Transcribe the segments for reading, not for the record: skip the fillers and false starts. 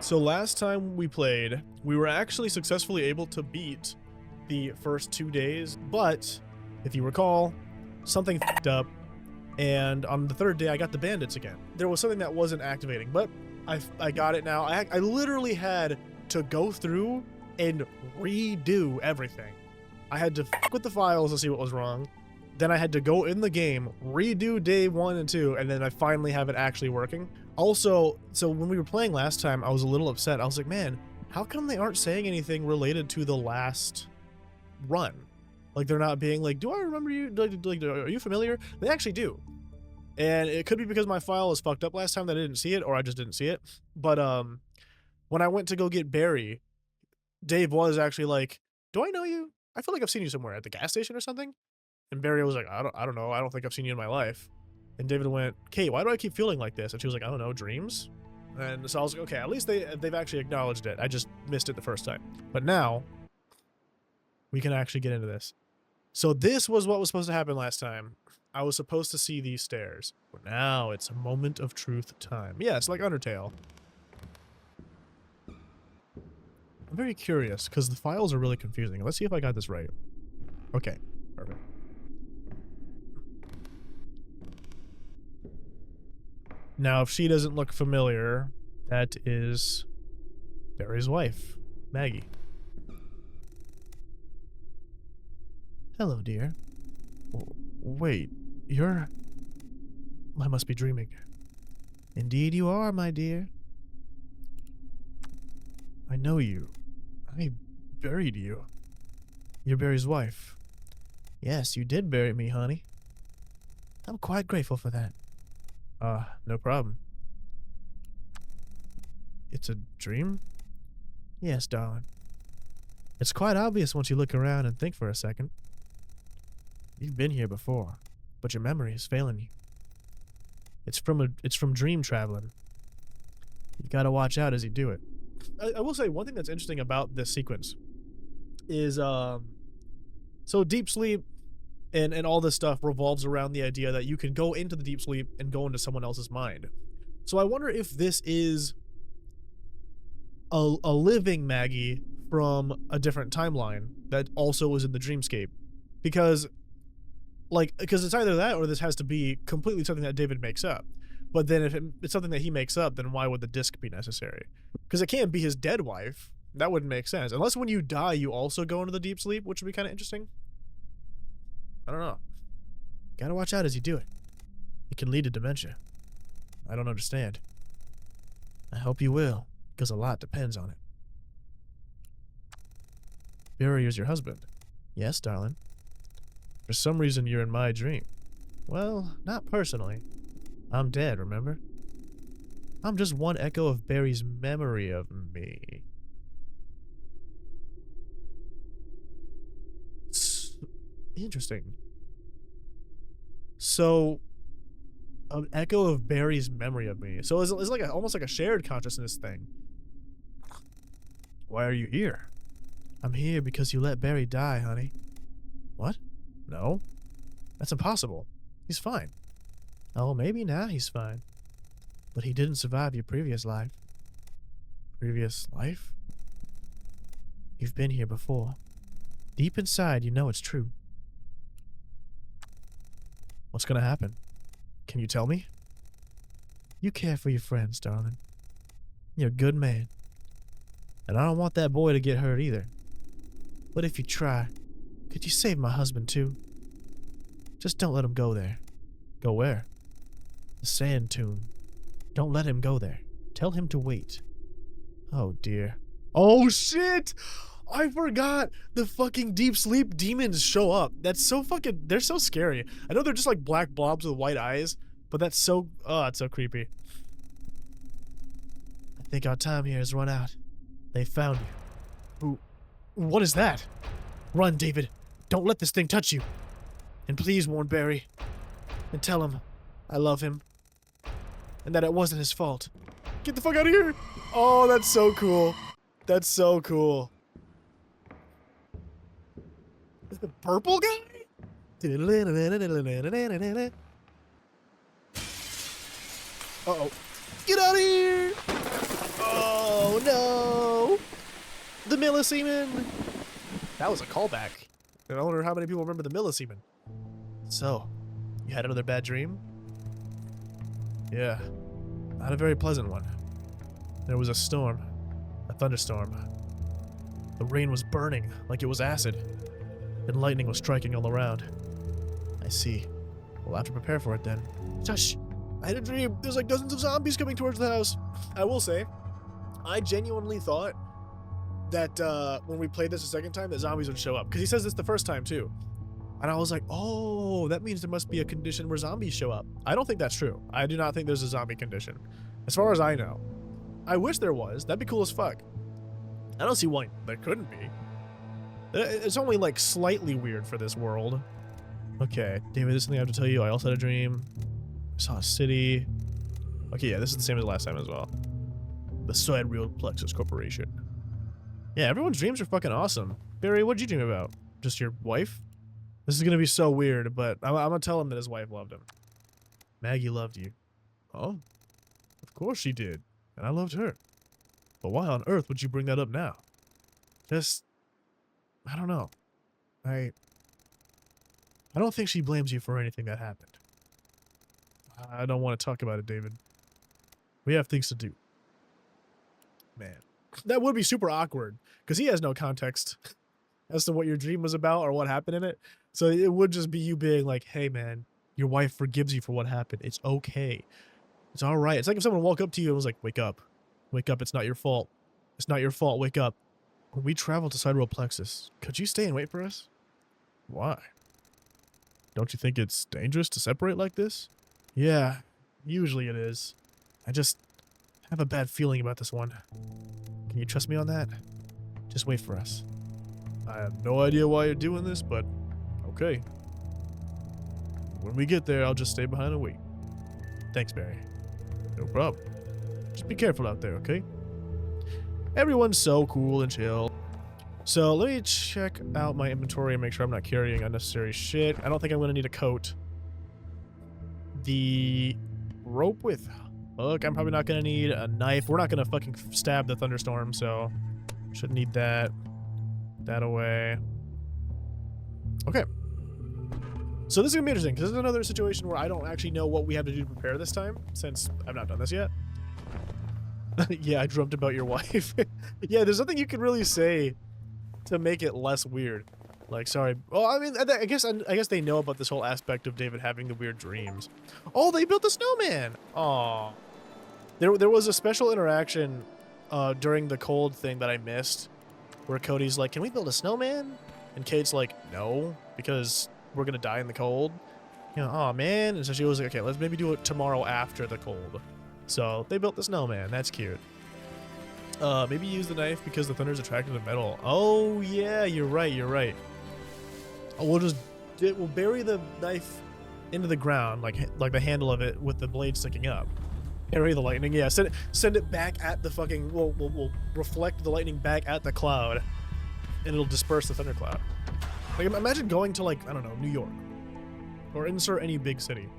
So last time we played, we were actually successfully able to beat the first 2 days, but if you recall, something f***ed up, and on the third day I got the bandits again. There was something that wasn't activating, but I got it now. I literally had to go through and redo everything. I had to f*** with the files to see what was wrong. Then I had to go in the game, redo day 1 and 2, and then I finally have it actually working. Also, so when we were playing last time, I was a little upset. I was like, man, how come they aren't saying anything related to the last run? Like, they're not being like, do I remember you? Like, are you familiar? They actually do. And it could be because my file was fucked up last time that I didn't see it, or I just didn't see it. But when I went to go get Barry, Dave was actually like, do I know you? I feel like I've seen you somewhere at the gas station or something. And Barry was like, I don't know. I don't think I've seen you in my life. And David went, Kate, why do I keep feeling like this? And she was like, I don't know, dreams? And so I was like, okay, at least they've actually acknowledged it. I just missed it the first time. But now, we can actually get into this. So this was what was supposed to happen last time. I was supposed to see these stairs. But now it's a moment of truth time. Yeah, it's like Undertale. I'm very curious, because the files are really confusing. Let's see if I got this right. Okay, perfect. Now, if she doesn't look familiar, that is Barry's wife, Maggie. Hello, dear. Wait, you're... I must be dreaming. Indeed you are, my dear. I know you. I buried you. You're Barry's wife. Yes, you did bury me, honey. I'm quite grateful for that. No problem. It's a dream? Yes, darling. It's quite obvious once you look around and think for a second. You've been here before, but your memory is failing you. It's from dream traveling. You gotta watch out as you do it. I will say one thing that's interesting about this sequence is, so deep sleep and all this stuff revolves around the idea that you can go into the deep sleep and go into someone else's mind. So I wonder if this is a living Maggie from a different timeline that also was in the dreamscape. Because it's either that or this has to be completely something that David makes up. But then if it's something that he makes up, then why would the disc be necessary? Because it can't be his dead wife. That wouldn't make sense. Unless when you die, you also go into the deep sleep, which would be kind of interesting. I don't know. Gotta watch out as you do it. It can lead to dementia. I don't understand. I hope you will, because a lot depends on it. Barry is your husband. Yes, darling. For some reason, you're in my dream. Well, not personally. I'm dead, remember? I'm just one echo of Barry's memory of me. Interesting. So, an echo of Barry's memory of me. So it's like almost like a shared consciousness thing. Why are you here? I'm here because you let Barry die, honey. What? No. That's impossible. He's fine. Oh, maybe now he's fine. But he didn't survive your previous life. Previous life? You've been here before. Deep inside, you know it's true. What's gonna happen? Can you tell me? You care for your friends, darling. You're a good man. And I don't want that boy to get hurt either. But if you try, could you save my husband too? Just don't let him go there. Go where? The sand tomb. Don't let him go there. Tell him to wait. Oh dear. Oh shit! I forgot the fucking deep sleep demons show up. That's so fucking... They're so scary. I know they're just like black blobs with white eyes, but that's so... Oh, it's so creepy. I think our time here has run out. They found you. What is that? Run, David. Don't let this thing touch you. And please warn Barry. And tell him I love him. And that it wasn't his fault. Get the fuck out of here! Oh, that's so cool. That's so cool. Is the purple guy? Uh-oh. Get out of here! Oh no! The millisemen! That was a callback. And I wonder how many people remember the millisemen. So, you had another bad dream? Yeah. Not a very pleasant one. There was a storm. A thunderstorm. The rain was burning like it was acid. And lightning was striking all around. I see. We'll have to prepare for it then. Shush! I had a dream. There's like dozens of zombies coming towards the house. I will say, I genuinely thought that when we played this a second time, that zombies would show up. Because he says this the first time too. And I was like, oh, that means there must be a condition where zombies show up. I don't think that's true. I do not think there's a zombie condition. As far as I know. I wish there was. That'd be cool as fuck. I don't see why there couldn't be. It's only like slightly weird for this world. Okay, David, this is something I have to tell you. I also had a dream. I saw a city. Okay, yeah, this is the same as last time as well. The Side Real Plexus Corporation. Yeah, everyone's dreams are fucking awesome. Barry, what'd you dream about? Just your wife? This is gonna be so weird, but I'm gonna tell him that his wife loved him. Maggie loved you. Oh? Of course she did. And I loved her. But why on earth would you bring that up now? Just... I don't know. I don't think she blames you for anything that happened. I don't want to talk about it, David. We have things to do. Man. That would be super awkward, because he has no context as to what your dream was about or what happened in it. So it would just be you being like, hey man, your wife forgives you for what happened. It's okay. It's alright. It's like if someone walked up to you and was like, wake up. Wake up, it's not your fault. It's not your fault, wake up. When we travel to Sidereal Plexus, could you stay and wait for us? Why? Don't you think it's dangerous to separate like this? Yeah, usually it is. I just have a bad feeling about this one. Can you trust me on that? Just wait for us. I have no idea why you're doing this, but okay. When we get there, I'll just stay behind and wait. Thanks, Barry. No problem. Just be careful out there, okay? Everyone's so cool and chill. So let me check out my inventory and make sure I'm not carrying unnecessary shit. I don't think I'm going to need a coat. The rope with hook, I'm probably not going to need a knife. We're not going to fucking stab the thunderstorm, so shouldn't need that. That away. Okay. So this is going to be interesting, because this is another situation where I don't actually know what we have to do to prepare this time, since I've not done this yet. Yeah, I dreamt about your wife. Yeah, there's nothing you can really say to make it less weird. Like, sorry. Well, I mean, I guess they know about this whole aspect of David having the weird dreams. Oh, they built a snowman. Aw. There was a special interaction during the cold thing that I missed, where Cody's like, "Can we build a snowman?" And Kate's like, "No, because we're gonna die in the cold." You know, oh man. And so she was like, "Okay, let's maybe do it tomorrow after the cold." So they built the snowman. That's cute. Maybe use the knife because the thunder's attracted to metal. Oh yeah, you're right. You're right. Oh, we'll bury the knife into the ground, like the handle of it with the blade sticking up. Bury the lightning. Yeah, send it back at the fucking. We'll reflect the lightning back at the cloud, and it'll disperse the thundercloud. Like imagine going to like I don't know New York, or insert any big city,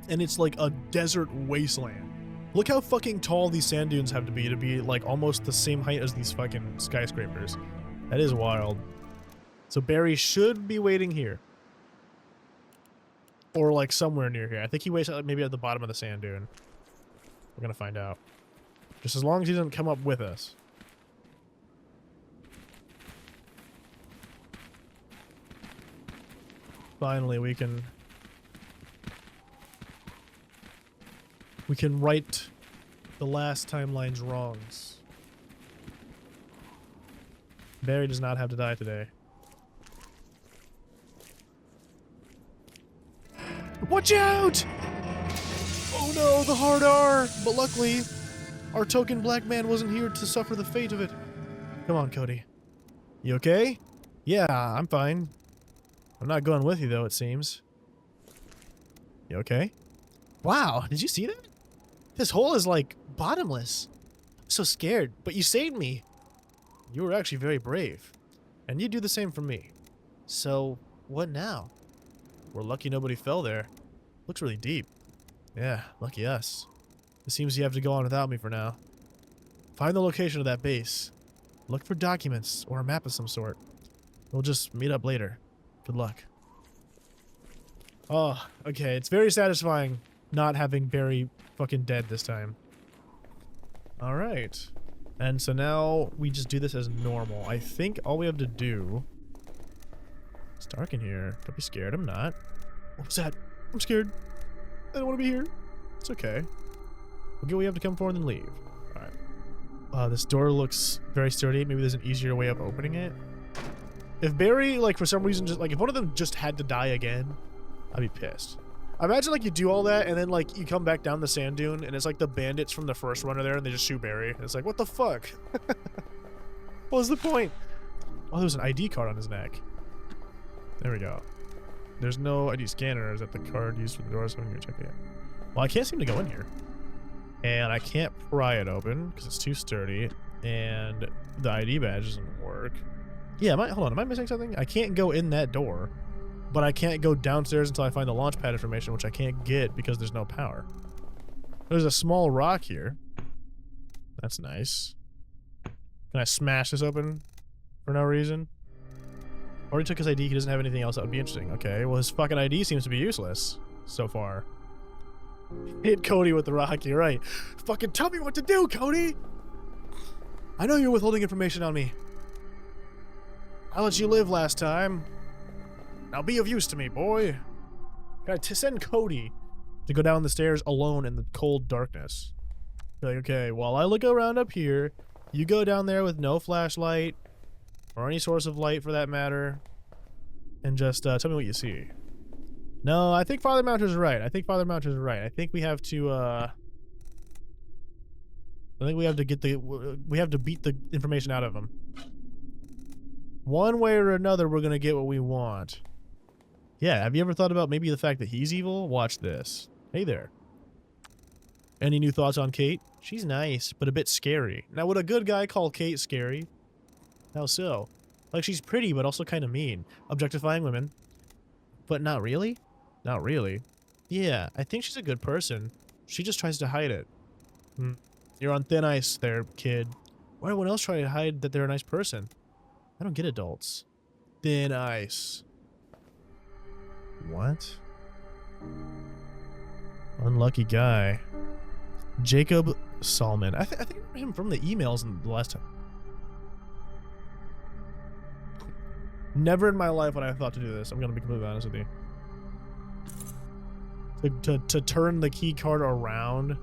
and it's like a desert wasteland. Look how fucking tall these sand dunes have to be like almost the same height as these fucking skyscrapers. That is wild. So Barry should be waiting here. Or like somewhere near here. I think he waits maybe at the bottom of the sand dune. We're gonna find out. Just as long as he doesn't come up with us. Finally, we can right the last timeline's wrongs. Barry does not have to die today. Watch out! Oh no, the hard R! But luckily, our token black man wasn't here to suffer the fate of it. Come on, Cody. You okay? Yeah, I'm fine. I'm not going with you, though, it seems. You okay? Wow, did you see that? This hole is, like, bottomless. I'm so scared, but you saved me. You were actually very brave. And you do the same for me. So, what now? We're lucky nobody fell there. Looks really deep. Yeah, lucky us. It seems you have to go on without me for now. Find the location of that base. Look for documents or a map of some sort. We'll just meet up later. Good luck. Oh, okay. It's very satisfying not having Barry fucking dead this time. Alright. And so now we just do this as normal. I think all we have to do... It's dark in here. Don't be scared. I'm not. What was that? I'm scared. I don't want to be here. It's okay. We'll get what we have to come for and then leave. Alright. This door looks very sturdy. Maybe there's an easier way of opening it. If Barry, like, for some reason, just, like, if one of them just had to die again, I'd be pissed. Imagine, like, you do all that, and then, like, you come back down the sand dune, and it's, like, the bandits from the first one are there, and they just shoot Barry. And it's like, what the fuck? What was the point? Oh, there's an ID card on his neck. There we go. There's no ID scanner. Is that the card used for the door? So I'm gonna check it. Well, I can't seem to go in here. And I can't pry it open, because it's too sturdy. And the ID badge doesn't work. Yeah, hold on, am I missing something? I can't go in that door, but I can't go downstairs until I find the launch pad information, which I can't get because there's no power. There's a small rock here. That's nice. Can I smash this open for no reason? Already took his ID, he doesn't have anything else that would be interesting. Okay, well his fucking ID seems to be useless so far. Hit Cody with the rock, you're right. Fucking tell me what to do, Cody! I know you're withholding information on me. I let you live last time. Now be of use to me, boy. Gotta send Cody to go down the stairs alone in the cold darkness. Be like, okay, while I look around up here, you go down there with no flashlight, or any source of light for that matter, and just tell me what you see. No, I think Father Mounter's right. I think Father Mounter's right. I think we have to, I think we have to get the, we have to beat the information out of him. One way or another, we're gonna get what we want. Yeah, have you ever thought about maybe the fact that he's evil? Watch this. Hey there. Any new thoughts on Kate? She's nice, but a bit scary. Now, would a good guy call Kate scary? How so? Like, she's pretty, but also kind of mean. Objectifying women. But not really? Not really. Yeah, I think she's a good person. She just tries to hide it. You're on thin ice there, kid. Why would everyone else try to hide that they're a nice person? I don't get adults. Thin ice. What? Unlucky guy. Jacob Salman. I think I remember him from the emails in the last time. Never in my life would I have thought to do this. I'm gonna be completely honest with you. To turn the key card around.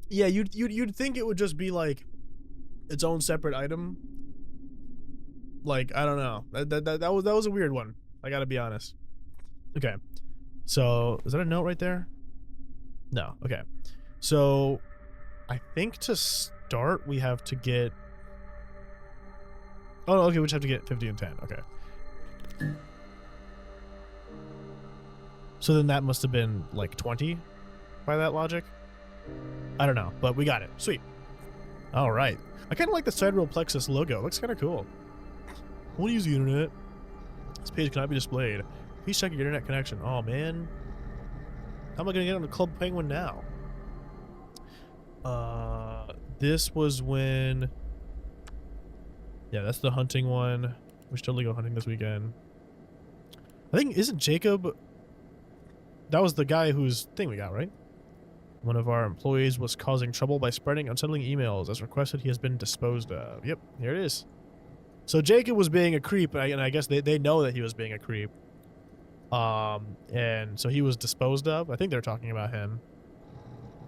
Yeah, you'd think it would just be like its own separate item. Like, I don't know. That was a weird one. I gotta be honest. Okay. So, is that a note right there? No. Okay. So, I think to start we have to get... Oh, okay, we just have to get 50 and 10. Okay. So then that must have been like 20 by that logic. I don't know, but we got it. Sweet. All right. I kind of like the sidereal plexus logo. It looks kind of cool. I want to use the internet. This page cannot be displayed. Please check your internet connection. Oh, man. How am I going to get on the Club Penguin now? This was when... Yeah, that's the hunting one. We should totally go hunting this weekend. I think, isn't Jacob... That was the guy whose thing we got, right? One of our employees was causing trouble by spreading unsettling emails. As requested, he has been disposed of. Yep, here it is. So Jacob was being a creep, and I guess they know that he was being a creep. And so he was disposed of. I think they're talking about him.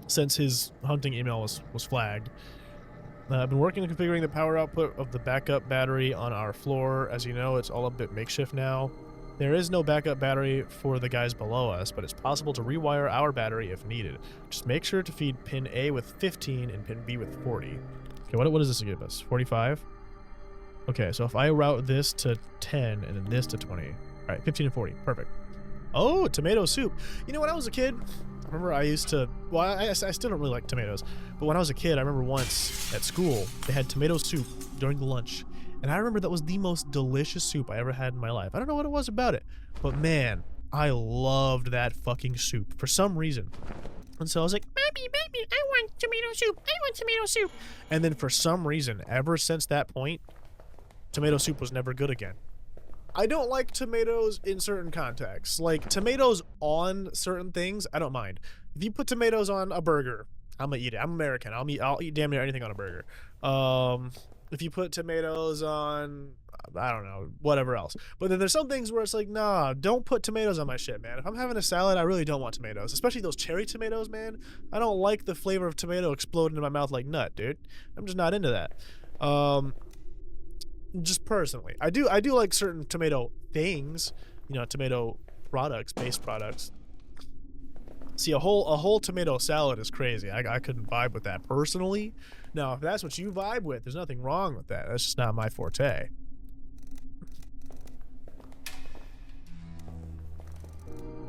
Since his hunting email was flagged. I've been working on configuring the power output of the backup battery on our floor. As you know, it's all a bit makeshift now. There is no backup battery for the guys below us, but it's possible to rewire our battery if needed. Just make sure to feed pin A with 15 and pin B with 40. Okay, what does this give us? 45? Okay, so if I route this to 10 and then this to 20. All right, 15 and 40. Perfect. Oh, tomato soup. You know, when I was a kid, I remember I used to... Well, I still don't really like tomatoes. But when I was a kid, I remember once at school, they had tomato soup during the lunch. And I remember that was the most delicious soup I ever had in my life. I don't know what it was about it. But man, I loved that fucking soup for some reason. And so I was like, Mommy, I want tomato soup. I want tomato soup. And then for some reason, ever since that point, tomato soup was never good again. I don't like tomatoes in certain contexts. Like, tomatoes on certain things, I don't mind. If you put tomatoes on a burger, I'm gonna eat it. I'm American. I'll eat damn near anything on a burger. If you put tomatoes on, I don't know, whatever else. But then there's some things where it's like, nah, don't put tomatoes on my shit, man. If I'm having a salad, I really don't want tomatoes. Especially those cherry tomatoes, man. I don't like the flavor of tomato exploding in my mouth like nut, dude. I'm just not into that. Just personally. I do like certain tomato things, you know, tomato products, base products. See, a whole tomato salad is crazy. I couldn't vibe with that personally. Now, if that's what you vibe with, there's nothing wrong with that. That's just not my forte.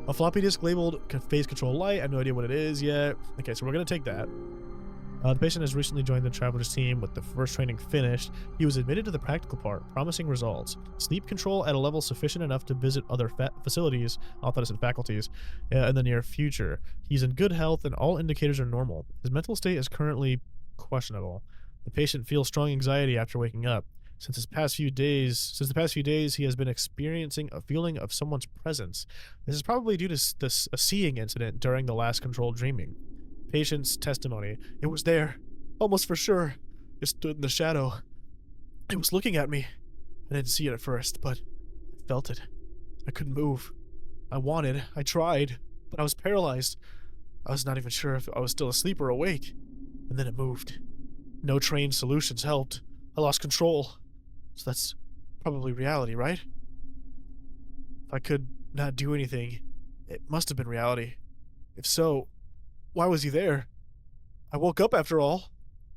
A floppy disk labeled phase control light. I have no idea what it is yet. Okay, so we're going to take that. The patient has recently joined the traveler's team with the first training finished. He was admitted to the practical part, promising results. Sleep control at a level sufficient enough to visit other facilities, I thought I said faculties, in the near future. He's in good health and all indicators are normal. His mental state is currently questionable. The patient feels strong anxiety after waking up. Since the past few days, he has been experiencing a feeling of someone's presence. This is probably due to a seeing incident during the last controlled dreaming. Patient's testimony. It was there, almost for sure. It stood in the shadow. It was looking at me. I didn't see it at first, but I felt it. I couldn't move. I tried, but I was paralyzed. I was not even sure if I was still asleep or awake. And then it moved. No trained solutions helped. I lost control. So that's probably reality, right? If I could not do anything, it must have been reality. If so, why was he there? I woke up after all.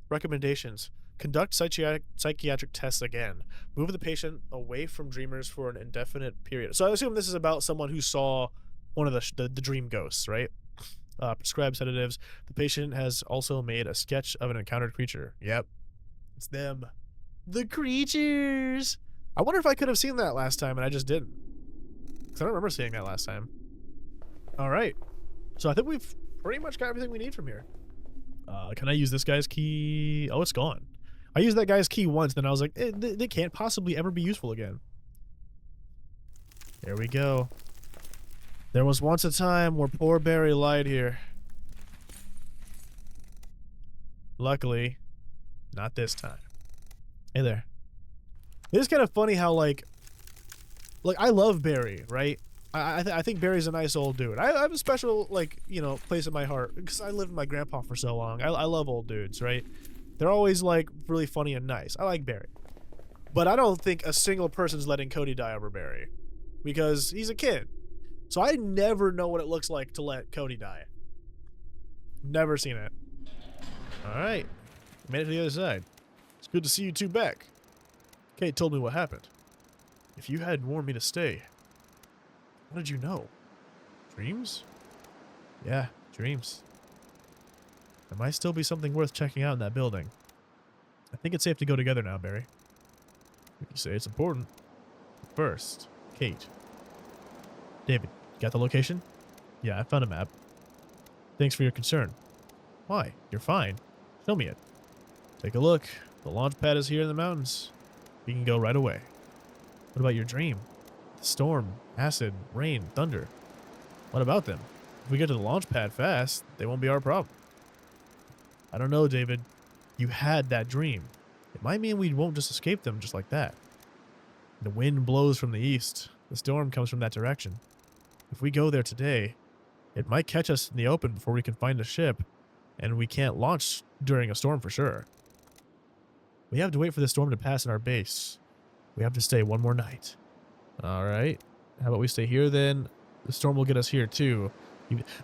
Recommendations. Conduct psychiatric tests again. Move the patient away from dreamers for an indefinite period. So I assume this is about someone who saw one of the dream ghosts, right? Prescribe sedatives. The patient has also made a sketch of an encountered creature. Yep. It's them. The creatures! I wonder if I could have seen that last time and I just didn't. Because I don't remember seeing that last time. Alright. So I think we've pretty much got everything we need from here. Can I use this guy's key? Oh, it's gone. I used that guy's key once, then I was like, they can't possibly ever be useful again. There we go. There was once a time where poor Barry lied here. Luckily, not this time. Hey there. It is kind of funny how, like I love Barry, right? I think Barry's a nice old dude. I have a special, like, you know, place in my heart because I lived with my grandpa for so long. I love old dudes, right? They're always, like, really funny and nice. I like Barry. But I don't think a single person's letting Cody die over Barry because he's a kid. So I never know what it looks like to let Cody die. Never seen it. Alright. Made it to the other side. It's good to see you two back. Kate told me what happened. If you hadn't warned me to stay, how did you know? Dreams? Yeah, dreams. There might still be something worth checking out in that building. I think it's safe to go together now, Barry. If you say it's important. First, Kate. David, got the location? Yeah, I found a map. Thanks for your concern. Why? You're fine. Show me it. Take a look. The launch pad is here in the mountains. We can go right away. What about your dream? The storm, acid, rain, thunder. What about them? If we get to the launch pad fast, they won't be our problem. I don't know, David. You had that dream. It might mean we won't just escape them just like that. The wind blows from the east. The storm comes from that direction. If we go there today, it might catch us in the open before we can find a ship, and we can't launch during a storm for sure. We have to wait for the storm to pass in our base. We have to stay one more night. Alright. How about we stay here then? The storm will get us here too.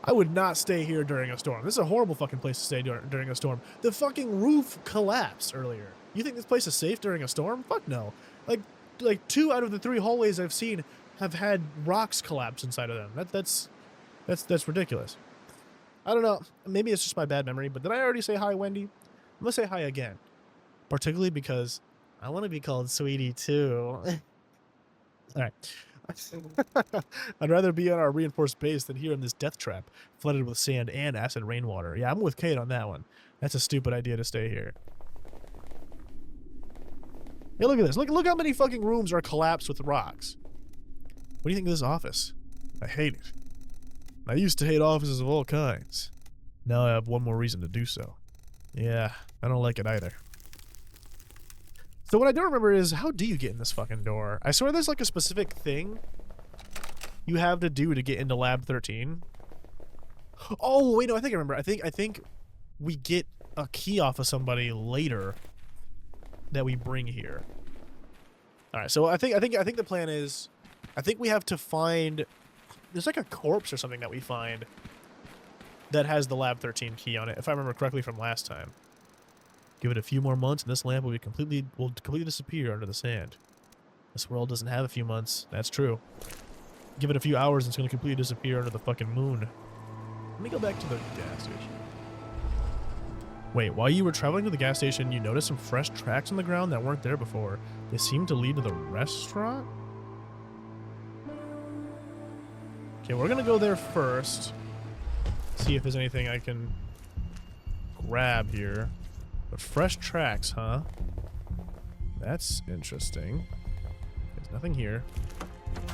I would not stay here during a storm. This is a horrible fucking place to stay during a storm. The fucking roof collapsed earlier. You think this place is safe during a storm? Fuck no. Like 2 out of the 3 hallways I've seen have had rocks collapse inside of them. That's ridiculous. I don't know. Maybe it's just my bad memory, but did I already say hi, Wendy? I'm gonna say hi again. Particularly because I want to be called Sweetie too. Alright. I'd rather be on our reinforced base than here in this death trap, flooded with sand and acid rainwater. Yeah, I'm with Kate on that one. That's a stupid idea to stay here. Yeah, look at this. Look how many fucking rooms are collapsed with rocks. What do you think of this office? I hate it. I used to hate offices of all kinds. Now I have one more reason to do so. Yeah, I don't like it either. So what I don't remember is, how do you get in this fucking door? I swear there's like a specific thing you have to do to get into Lab 13. Oh, wait, no, I think I remember. I think we get a key off of somebody later that we bring here. All right, so I think the plan is, I think we have to find, there's like a corpse or something that we find that has the Lab 13 key on it, if I remember correctly from last time. Give it a few more months and this lamp will completely disappear under the sand. This world doesn't have a few months. That's true. Give it a few hours and it's going to completely disappear under the fucking moon. Let me go back to the gas station. Wait, while you were traveling to the gas station, you noticed some fresh tracks on the ground that weren't there before. They seem to lead to the restaurant? Okay, we're going to go there first. See if there's anything I can grab here. But fresh tracks, huh? That's interesting. There's nothing here.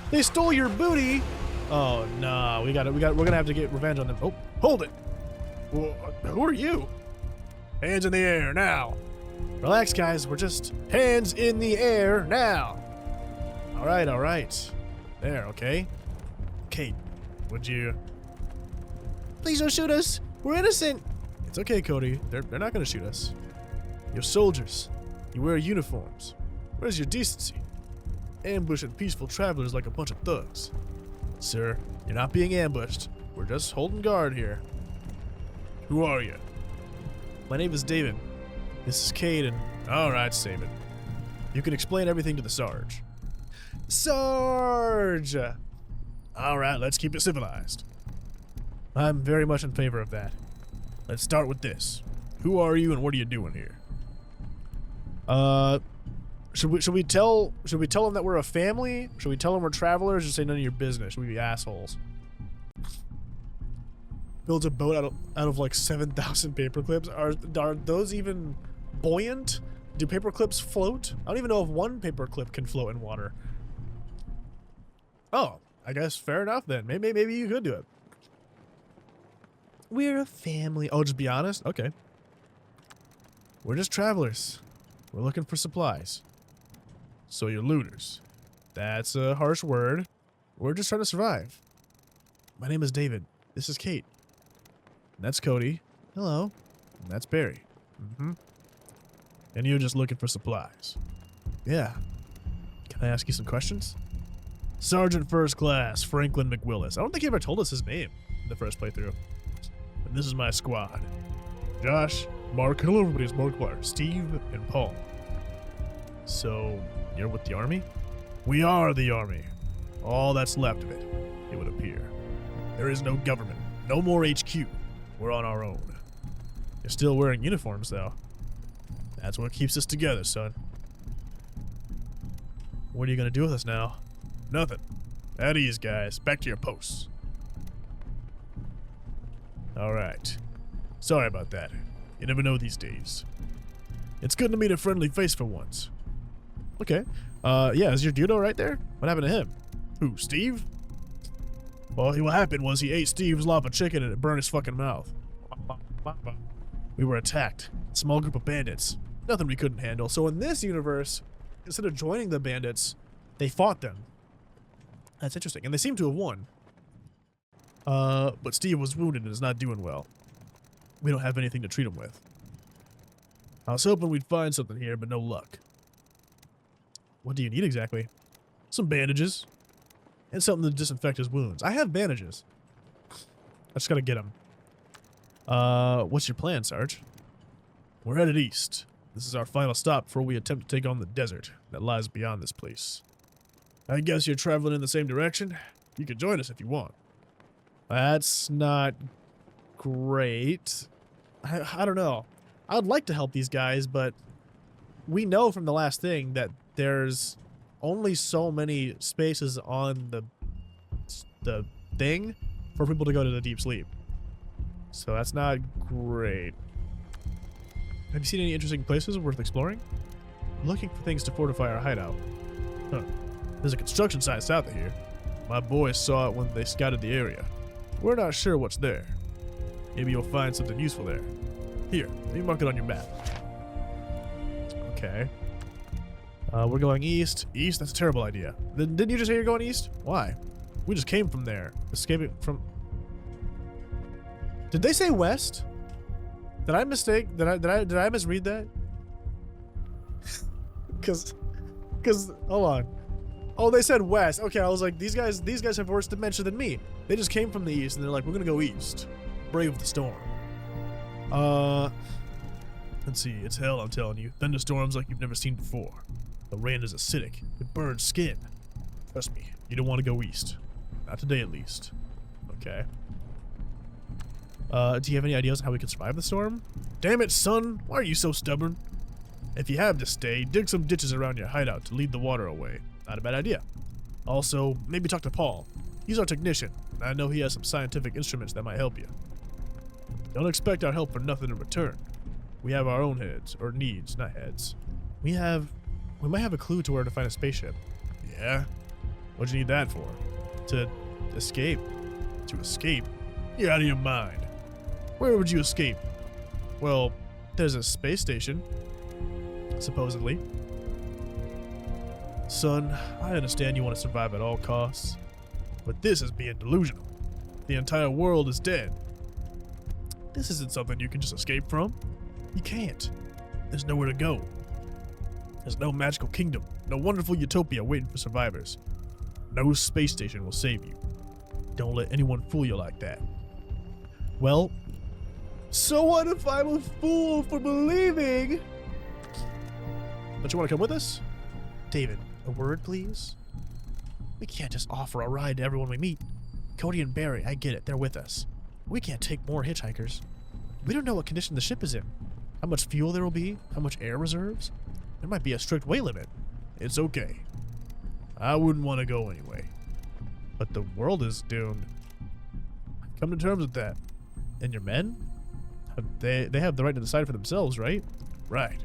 They stole your booty! Oh, nah. We're gonna have to get revenge on them. Oh, hold it! Well, who are you? Hands in the air, now! Relax, guys. We're just hands in the air, now! Alright, alright. There, okay. Kate, would you... Please don't shoot us! We're innocent! It's okay, Cody. They're not gonna shoot us. You're soldiers. You wear uniforms. Where's your decency? Ambushing peaceful travelers like a bunch of thugs. Sir, you're not being ambushed. We're just holding guard here. Who are you? My name is David. This is Cade and... Alright, save it. You can explain everything to the Sarge. Sarge! Alright, let's keep it civilized. I'm very much in favor of that. Let's start with this. Who are you and what are you doing here? Should we tell them that we're a family? Should we tell them we're travelers or say none of your business? Should we be assholes? Builds a boat out of like 7,000 paper clips. Are those even buoyant? Do paper clips float? I don't even know if one paper clip can float in water. Oh, I guess fair enough then. Maybe you could do it. We're a family. Oh, just be honest? Okay. We're just travelers. We're looking for supplies. So you're looters. That's a harsh word. We're just trying to survive. My name is David. This is Kate. And that's Cody. Hello. And that's Barry. And you're just looking for supplies. Yeah. Can I ask you some questions? Sergeant First Class Franklin McWillis. I don't think he ever told us his name in the first playthrough. And this is my squad. Josh, Mark, hello everybody, it's Markiplier, Steve, and Paul. So, you're with the army? We are the army. All that's left of it, it would appear. There is no government, no more HQ. We're on our own. You're still wearing uniforms, though. That's what keeps us together, son. What are you gonna do with us now? Nothing. At ease, guys. Back to your posts. Alright. Sorry about that. You never know these days. It's good to meet a friendly face for once. Okay. Yeah, is your dude right there? What happened to him? Who, Steve? Well, what happened was he ate Steve's lava chicken and it burned his fucking mouth. We were attacked. A small group of bandits. Nothing we couldn't handle. So in this universe, instead of joining the bandits, they fought them. That's interesting. And they seem to have won. But Steve was wounded and is not doing well. We don't have anything to treat him with. I was hoping we'd find something here, but no luck. What do you need exactly? Some bandages. And something to disinfect his wounds. I have bandages. I just gotta get them. What's your plan, Sarge? We're headed east. This is our final stop before we attempt to take on the desert that lies beyond this place. I guess you're traveling in the same direction? You can join us if you want. That's not great. I don't know. I'd like to help these guys, but we know from the last thing that there's only so many spaces on the thing for people to go to the deep sleep. So that's not great. Have you seen any interesting places worth exploring? I'm looking for things to fortify our hideout. Huh. There's a construction site south of here. My boys saw it when they scouted the area. We're not sure what's there. Maybe you'll find something useful there. Here, let me mark it on your map. Okay. We're going east. East? That's a terrible idea. Didn't you just say you're going east? Why? We just came from there. Escaping from... Did they say west? Did I mistake? Did I misread that? Cause hold on. Oh, they said west. Okay, I was like, these guys have worse dementia than me. They just came from the east and they're like, we're gonna go east. Brave the storm. Let's see, it's hell, I'm telling you. Thunderstorms like you've never seen before. The rain is acidic. It burns skin. Trust me, you don't want to go east. Not today, at least. Okay. Do you have any ideas on how we can survive the storm? Damn it, son! Why are you so stubborn? If you have to stay, dig some ditches around your hideout to lead the water away. Not a bad idea. Also, maybe talk to Paul. He's our technician, and I know he has some scientific instruments that might help you. Don't expect our help for nothing in return. We have our own heads, or needs, not heads. We might have a clue to where to find a spaceship. Yeah? What'd you need that for? To escape? To escape? You're out of your mind. Where would you escape? Well, there's a space station. Supposedly. Son, I understand you want to survive at all costs, but this is being delusional. The entire world is dead. This isn't something you can just escape from. You can't. There's nowhere to go. There's no magical kingdom, no wonderful utopia waiting for survivors. No space station will save you. Don't let anyone fool you like that. Well, so what if I'm a fool for believing? Don't you want to come with us? David, a word, please? We can't just offer a ride to everyone we meet. Cody and Barry, I get it, they're with us. We can't take more hitchhikers. We don't know what condition the ship is in. How much fuel there will be, how much air reserves. There might be a strict weight limit. It's okay. I wouldn't want to go anyway. But the world is doomed. Come to terms with that. And your men? They have the right to decide for themselves, right? Right.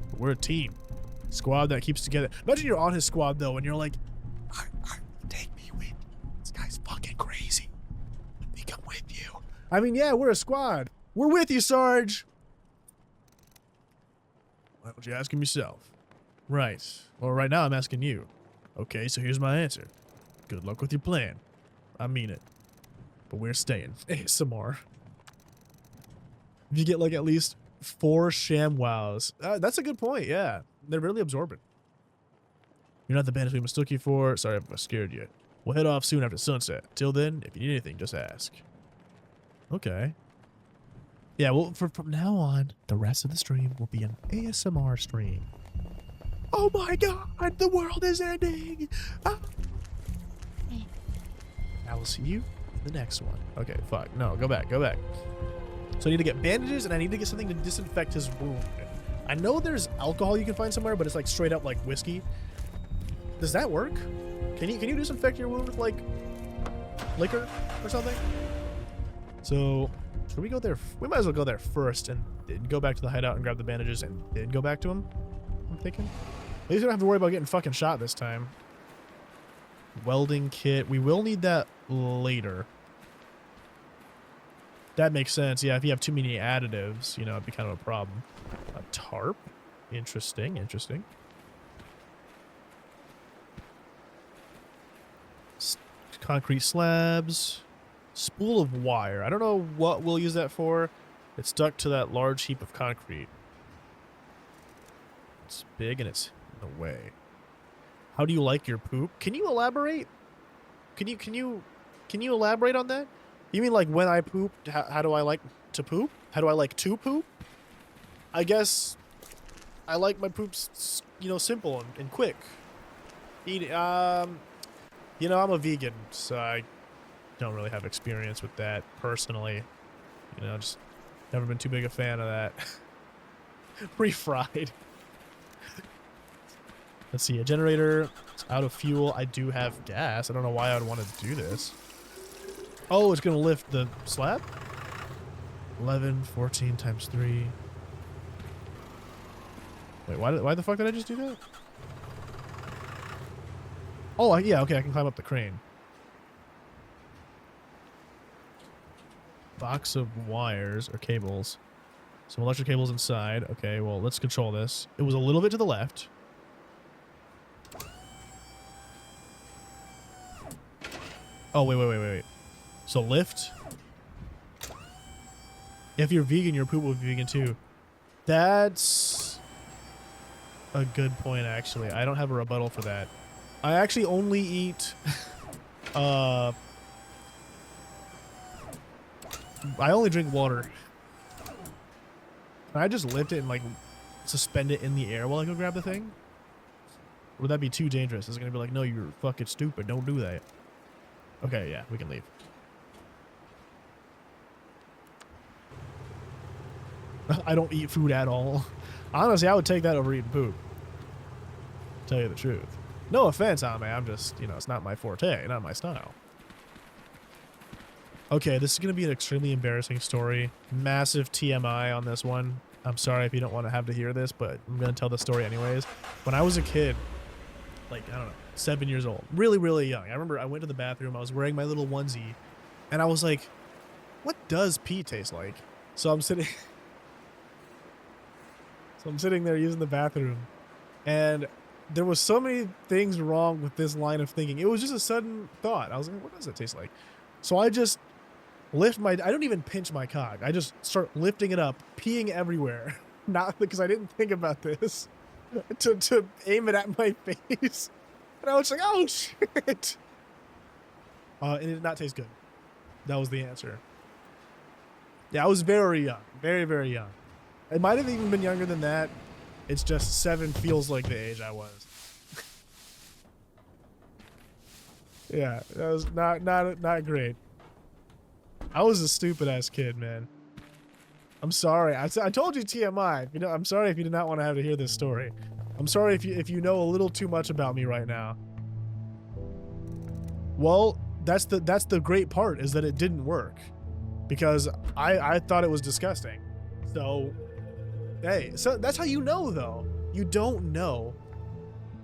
But we're a team. Squad that keeps together. Imagine you're on his squad, though, and you're like, take me with. This guy's fucking crazy. Let me come with you. I mean, yeah, we're a squad. We're with you, Sarge. Why don't you ask him yourself? Right. Well, right now I'm asking you. Okay, so here's my answer. Good luck with your plan. I mean it. But we're staying. ASMR. If you get like at least 4 ShamWows. That's a good point, yeah. They're really absorbent. You're not the bandits we mistook you for. Sorry if I scared you. We'll head off soon after sunset. Till then, if you need anything, just ask. Okay. Yeah, well, from now on, the rest of the stream will be an ASMR stream. Oh my god, the world is ending! Ah. I will see you in the next one. Okay, fuck. No, go back, go back. So I need to get bandages, and I need to get something to disinfect his wound. I know there's alcohol you can find somewhere, but it's like straight up like whiskey. Does that work? Can you disinfect your wound with like liquor or something? So should we go there? We might as well go there first and go back to the hideout and grab the bandages and then go back to him. I'm thinking. At least we don't have to worry about getting fucking shot this time. Welding kit. We will need that later. That makes sense. Yeah, if you have too many additives, you know, it'd be kind of a problem. A tarp. Interesting, interesting. Concrete slabs. Spool of wire. I don't know what we'll use that for. It's stuck to that large heap of concrete. It's big and it's in the way. How do you like your poop? Can you elaborate? Can you elaborate on that? You mean like when I poop, how do I like to poop? How do I like to poop? I guess I like my poops, you know, simple and quick. You know, I'm a vegan, so I don't really have experience with that personally. You know, just never been too big a fan of that. Refried. Let's see, a generator. Out of fuel. I do have gas. I don't know why I would want to do this. Oh, it's going to lift the slab? 11, 14 times 3. Wait, why the fuck did I just do that? Oh, yeah, okay, I can climb up the crane. Box of wires or cables. Some electric cables inside. Okay, well, let's control this. It was a little bit to the left. Oh, wait. So lift. If you're vegan, your poop will be vegan too. That's a good point, actually. I don't have a rebuttal for that. I actually only eat... I only drink water. Can I just lift it and, like, suspend it in the air while I go grab the thing? Or would that be too dangerous? It's gonna be like, no, you're fucking stupid. Don't do that. Okay, yeah, we can leave. I don't eat food at all. Honestly, I would take that over eating poop. Tell you the truth. No offense, Ame. I'm just, you know, it's not my forte, not my style. Okay, this is going to be an extremely embarrassing story. Massive TMI on this one. I'm sorry if you don't want to have to hear this, but I'm going to tell the story anyways. When I was a kid, like, I don't know, 7 years old, really, really young. I remember I went to the bathroom. I was wearing my little onesie, and I was like, what does pee taste like? So I'm sitting... So I'm sitting there using the bathroom, and there was so many things wrong with this line of thinking. It was just a sudden thought. I was like, what does it taste like? So I just lift my... I don't even pinch my cock. I just start lifting it up, peeing everywhere. Not because I didn't think about this. To aim it at my face. And I was like, oh, shit. And it did not taste good. That was the answer. Yeah, I was very young. Very, very young. It might have even been younger than that. It's just 7 feels like the age I was. Yeah, that was not great. I was a stupid ass kid, man. I'm sorry. I told you TMI. You know, I'm sorry if you did not want to have to hear this story. I'm sorry if you know a little too much about me right now. Well, that's the great part, is that it didn't work, because I thought it was disgusting. So. Hey, so that's how you know, though. You don't know.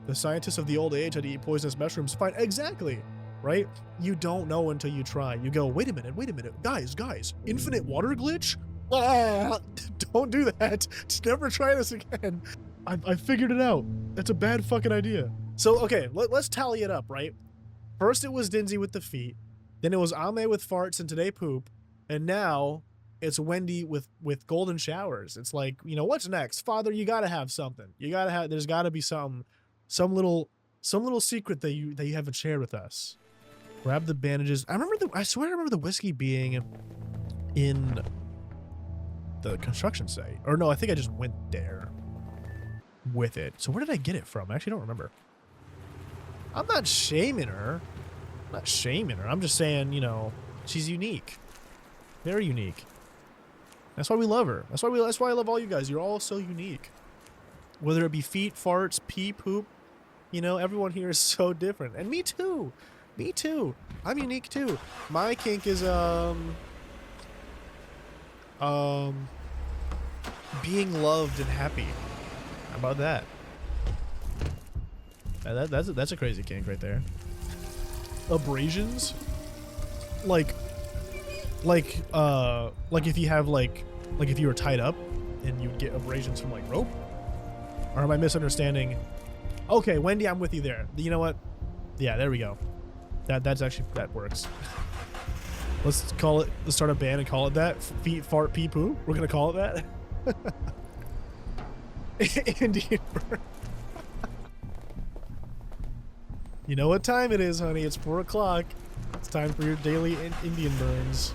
The scientists of the old age had to eat poisonous mushrooms. Fine, exactly, right? You don't know until you try. You go, wait a minute, guys, infinite water glitch? Ah, don't do that. Just never try this again. I figured it out. That's a bad fucking idea. So, okay, let's tally it up, right? First it was Dinzy with the feet, then it was Ame with farts and today poop, and now... it's Wendy with golden showers. It's like, you know, what's next? Father, you gotta have something. There's gotta be some little secret that you haven't shared with us. Grab the bandages. I swear I remember the whiskey being in the construction site. Or no, I think I just went there with it. So where did I get it from? I actually don't remember. I'm not shaming her. I'm just saying, you know, she's unique. Very unique. That's why we love her. That's why I love all you guys. You're all so unique. Whether it be feet, farts, pee, poop, you know, everyone here is so different. And me too. Me too. I'm unique too. My kink is being loved and happy. How about that? That's a crazy kink right there. Abrasions? Like if you have like if you were tied up and you'd get abrasions from like rope? Or am I misunderstanding? Okay, Wendy, I'm with you there. You know what? Yeah, there we go. That works. Let's start a band and call it that. Feet, fart, pee, poo. We're gonna call it that. Indian burn. You know what time it is, honey. It's 4 o'clock. It's time for your daily Indian burns.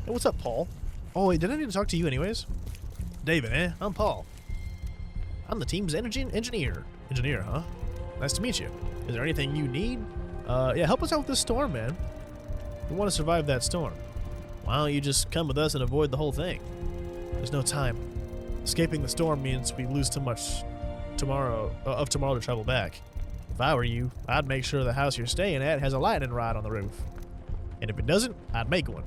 Hey, what's up, Paul? Oh, wait, did I need to talk to you anyways? David, eh? I'm Paul. I'm the team's engineer. Engineer, huh? Nice to meet you. Is there anything you need? Yeah, help us out with this storm, man. We want to survive that storm. Why don't you just come with us and avoid the whole thing? There's no time. Escaping the storm means we lose too much tomorrow to travel back. If I were you, I'd make sure the house you're staying at has a lightning rod on the roof. And if it doesn't, I'd make one.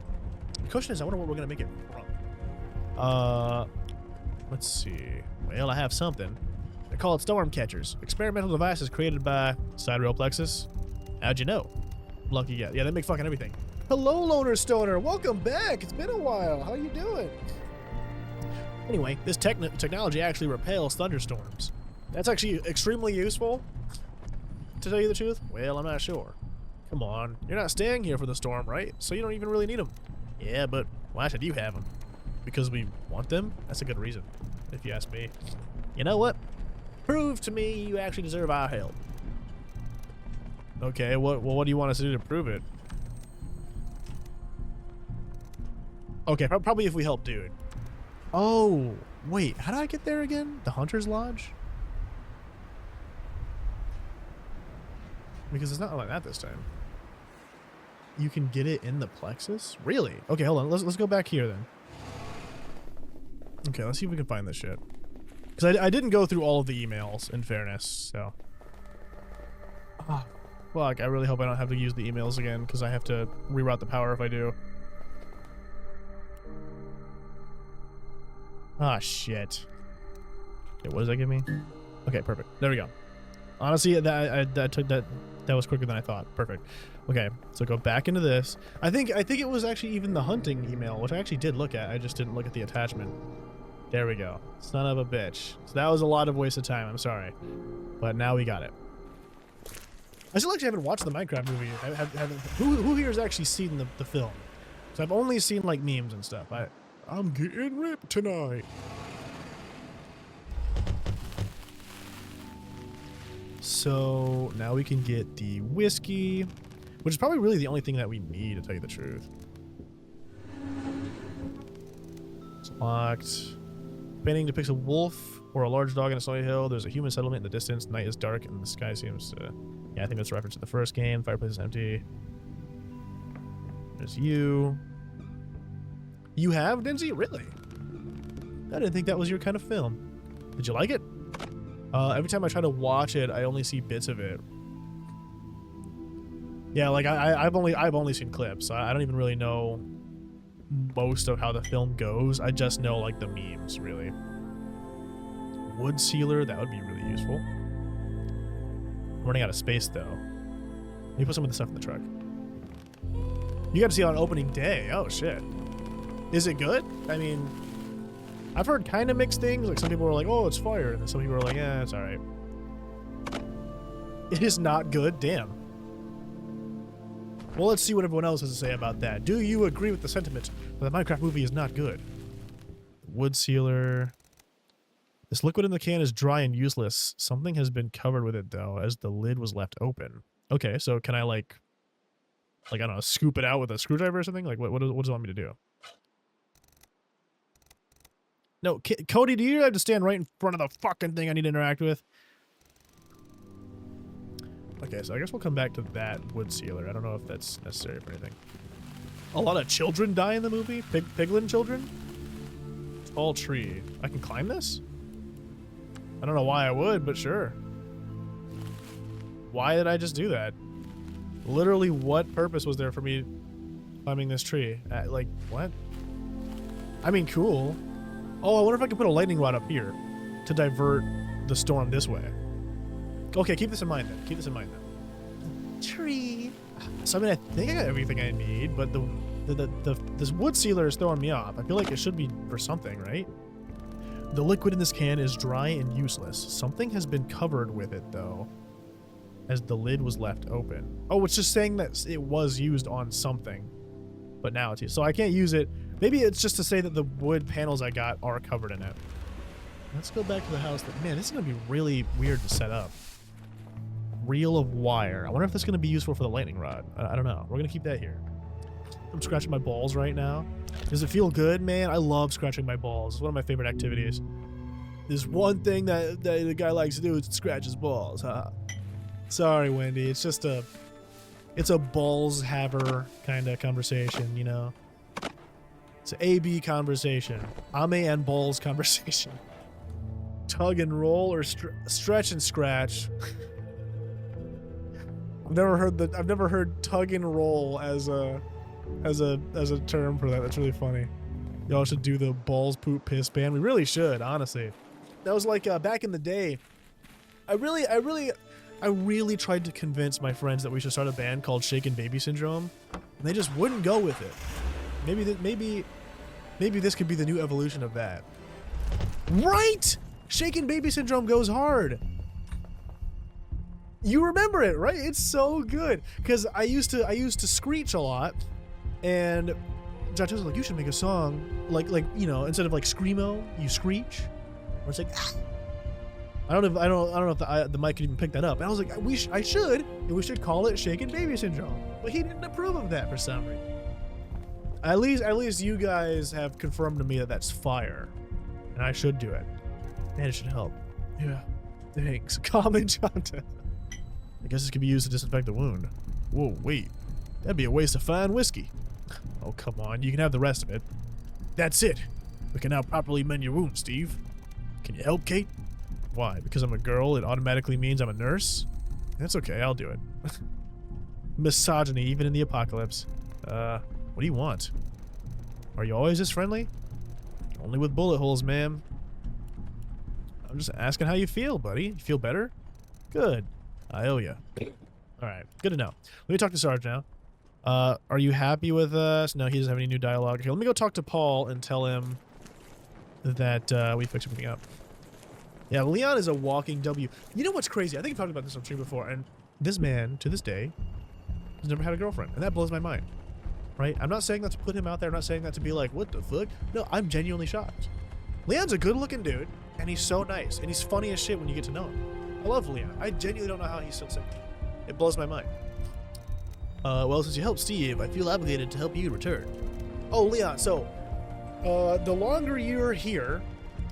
The question is, I wonder what we're gonna make it from. Let's see. Well, I have something. They're called storm catchers. Experimental devices created by Sidereal Plexus. How'd you know? Lucky guy. Yeah, they make fucking everything. Hello, Loner Stoner. Welcome back. It's been a while. How you doing? Anyway, this technology actually repels thunderstorms. That's actually extremely useful. To tell you the truth, well, I'm not sure. Come on, you're not staying here for the storm, right? So you don't even really need them. Yeah, but why should you have them? Because we want them? That's a good reason, if you ask me. You know what? Prove to me you actually deserve our help. Okay, what do you want us to do to prove it? Okay, probably if we help dude. Oh, wait, how do I get there again? The Hunter's Lodge? Because it's not like that this time. You can get it in the Plexus? Really? Okay, hold on. Let's go back here then. Okay, let's see if we can find this shit. Because I didn't go through all of the emails, in fairness, so. Oh, fuck. I really hope I don't have to use the emails again, because I have to reroute the power if I do. Ah, shit. Okay, what does that give me? Okay, perfect. There we go. Honestly, that was quicker than I thought. Perfect. Okay, so go back into this. I think it was actually even the hunting email, which I actually did look at. I just didn't look at the attachment. There we go. Son of a bitch. So that was a lot of wasted time. I'm sorry, but now we got it. I still actually haven't watched the Minecraft movie. Who here has actually seen the film? So I've only seen like memes and stuff. I'm getting ripped tonight. So now we can get the whiskey, which is probably really the only thing that we need, to tell you the truth. It's locked. Painting depicts a wolf or a large dog in a snowy hill. There's a human settlement in the distance. Night is dark and the sky seems to... Yeah, I think that's a reference to the first game. Fireplace is empty. There's you. You have, Dinzy? Really? I didn't think that was your kind of film. Did you like it? Every time I try to watch it, I only see bits of it. Yeah, like I've only seen clips. I don't even really know most of how the film goes. I just know like the memes, really. Wood sealer, that would be really useful. I'm running out of space though. Let me put some of the stuff in the truck. You got to see it on opening day. Oh shit. Is it good? I mean, I've heard kind of mixed things. Like some people were like, "Oh, it's fire," and then some people were like, "Yeah, it's all right." It is not good. Damn. Well, let's see what everyone else has to say about that. Do you agree with the sentiment that the Minecraft movie is not good? Wood sealer. This liquid in the can is dry and useless. Something has been covered with it though, as the lid was left open. Okay, so can I like I don't know, scoop it out with a screwdriver or something? Like what does it want me to do? No, Cody, do you have to stand right in front of the fucking thing I need to interact with? Okay, so I guess we'll come back to that wood sealer. I don't know if that's necessary for anything. A lot of children die in the movie? Piglin children? Tall tree. I can climb this? I don't know why I would, but sure. Why did I just do that? Literally, what purpose was there for me climbing this tree? Like, what? I mean, cool. Oh, I wonder if I can put a lightning rod up here to divert the storm this way. Okay, keep this in mind then. Keep this in mind then. Tree. So I mean, I think I got everything I need, but this wood sealer is throwing me off. I feel like it should be for something, right? The liquid in this can is dry and useless. Something has been covered with it though, as the lid was left open. Oh, it's just saying that it was used on something, but now it's used. So I can't use it. Maybe it's just to say that the wood panels I got are covered in it. Let's go back to the house. Man, this is going to be really weird to set up. Reel of wire. I wonder if that's going to be useful for the lightning rod. I don't know. We're going to keep that here. I'm scratching my balls right now. Does it feel good, man? I love scratching my balls. It's one of my favorite activities. There's one thing that the guy likes to do is scratch his balls, huh? Sorry, Wendy. It's just it's a balls haver kind of conversation, you know? It's an A-B conversation. Ame and balls conversation. Tug and roll or stretch and scratch. I've never heard tug and roll as a term for that. That's really funny. Y'all should do the balls poop piss band. We really should, honestly. That was like back in the day. I really tried to convince my friends that we should start a band called Shaken Baby Syndrome, and they just wouldn't go with it. Maybe this could be the new evolution of that. Right? Shaken Baby Syndrome goes hard. You remember it, right? It's so good. Because I used to screech a lot, and Josh was like, "You should make a song like you know, instead of like screamo, you screech." Or it's like, ah. I don't know if the mic could even pick that up. And I was like, I should, and we should call it Shaken Baby Syndrome. But he didn't approve of that for some reason. At least you guys have confirmed to me that that's fire, and I should do it. Man, it should help. Yeah, thanks. Common content. I guess this could be used to disinfect the wound. Whoa, wait. That'd be a waste of fine whiskey. Oh, come on. You can have the rest of it. That's it. We can now properly mend your wound, Steve. Can you help, Kate? Why? Because I'm a girl, it automatically means I'm a nurse? That's okay, I'll do it. Misogyny, even in the apocalypse. What do you want? Are you always this friendly? Only with bullet holes, ma'am. I'm just asking how you feel, buddy. You feel better? Good. I owe you. Alright, good to know. Let me talk to Sarge now. Are you happy with us? No, he doesn't have any new dialogue. Okay, let me go talk to Paul and tell him that we fixed everything up. Yeah, Leon is a walking W. You know what's crazy? I think I've talked about this on stream before, and this man, to this day, has never had a girlfriend, and that blows my mind. Right? I'm not saying that to put him out there. I'm not saying that to be like, what the fuck? No, I'm genuinely shocked. Leon's a good-looking dude, and he's so nice, and he's funny as shit when you get to know him. I love Leon. I genuinely don't know how he's still single. It blows my mind. Well, since you helped Steve, I feel obligated to help you in return. Oh, Leon, so, the longer you're here,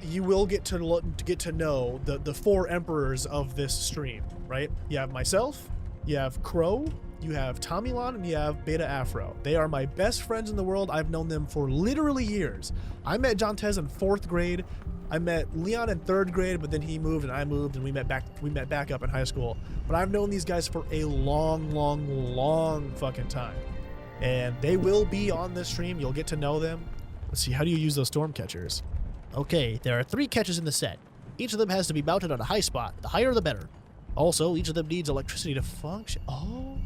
you will get to know the four emperors of this stream, right? You have myself, you have Crow, you have Tommylon, and you have Beta Afro. They are my best friends in the world. I've known them for literally years. I met Jontez in 4th grade. I met Leon in 3rd grade, but then he moved and I moved, and we met back up in high school. But I've known these guys for a long fucking time. And they will be on this stream. You'll get to know them. Let's see, how do you use those storm catchers? Okay, there are 3 catches in the set. Each of them has to be mounted on a high spot. The higher the better. Also, each of them needs electricity to function. Oh.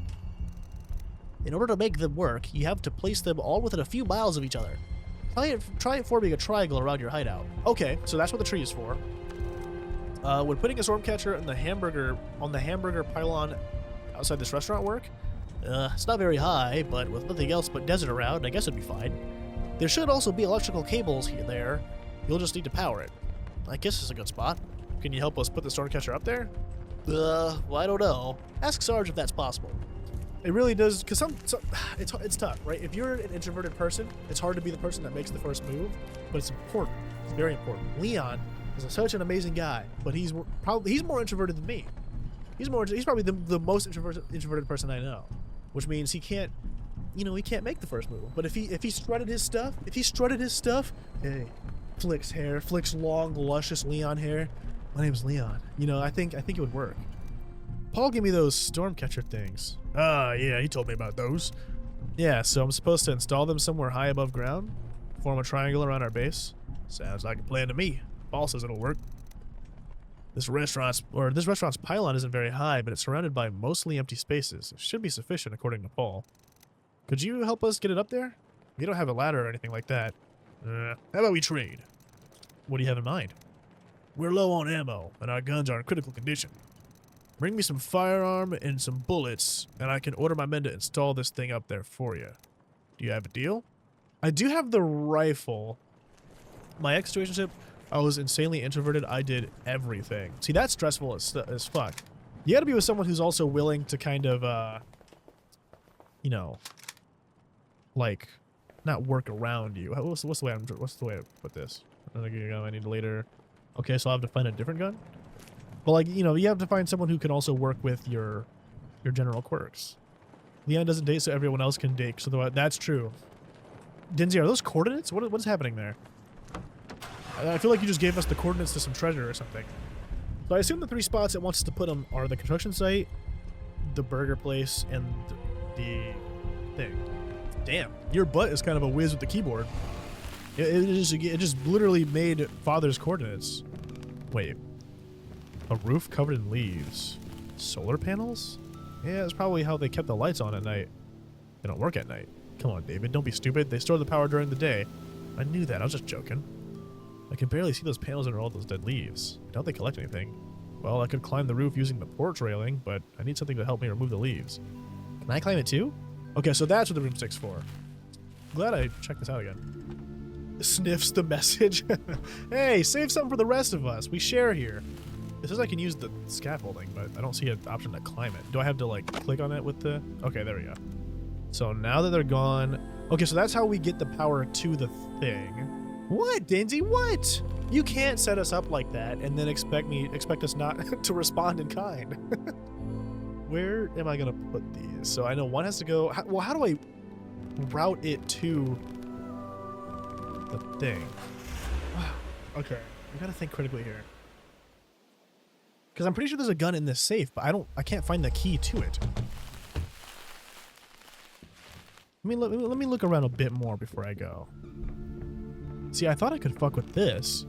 In order to make them work, you have to place them all within a few miles of each other. Try it forming a triangle around your hideout. Okay, so that's what the tree is for. Would putting a storm catcher on the hamburger pylon outside this restaurant work? It's not very high, but with nothing else but desert around, I guess it'd be fine. There should also be electrical cables here there. You'll just need to power it. I guess it's a good spot. Can you help us put the storm catcher up there? Well, I don't know. Ask Sarge if that's possible. It really does, because it's tough, right? If you're an introverted person, it's hard to be the person that makes the first move, but it's important. It's very important. Leon is such an amazing guy, but he's more introverted than me. He's probably the most introverted person I know, which means he can't make the first move. But if he strutted his stuff, hey, flicks long, luscious Leon hair. My name's Leon. I think it would work. Paul gave me those storm catcher things. Yeah, he told me about those. Yeah, so I'm supposed to install them somewhere high above ground? Form a triangle around our base? Sounds like a plan to me. Paul says it'll work. This restaurant's pylon isn't very high, but it's surrounded by mostly empty spaces. It should be sufficient, according to Paul. Could you help us get it up there? We don't have a ladder or anything like that. How about we trade? What do you have in mind? We're low on ammo, and our guns are in critical condition. Bring me some firearm and some bullets, and I can order my men to install this thing up there for you. Do you have a deal? I do have the rifle. My ex-situationship, I was insanely introverted. I did everything. See, that's stressful as fuck. You gotta be with someone who's also willing to kind of, like, not work around you. What's the way I put this? I need later. Okay, so I'll have to find a different gun? But, like, you have to find someone who can also work with your general quirks. Leon doesn't date, so everyone else can date. So that's true. Dinzy, are those coordinates? What is happening there? I feel like you just gave us the coordinates to some treasure or something. So I assume the 3 spots it wants us to put them are the construction site, the burger place and the thing. Damn, your butt is kind of a whiz with the keyboard. It just literally made father's coordinates. Wait, a roof covered in leaves. Solar panels? Yeah, that's probably how they kept the lights on at night. They don't work at night. Come on, David, don't be stupid. They store the power during the day. I knew that, I was just joking. I can barely see those panels under all those dead leaves. I doubt they collect anything. Well, I could climb the roof using the porch railing, but I need something to help me remove the leaves. Can I climb it too? Okay, so that's what the broomstick's for. Glad I checked this out again. Sniffs the message. Hey, save something for the rest of us. We share here. It says I can use the scaffolding, but I don't see an option to climb it. Do I have to, like, click on it with the... Okay, there we go. So now that they're gone... Okay, so that's how we get the power to the thing. What, Dinsey? What? You can't set us up like that and then expect us not to respond in kind. Where am I gonna put these? So I know one has to go... Well, how do I route it to the thing? Okay, I gotta think critically here. Because I'm pretty sure there's a gun in this safe, but I can't find the key to it. Let me look around a bit more before I go. See, I thought I could fuck with this.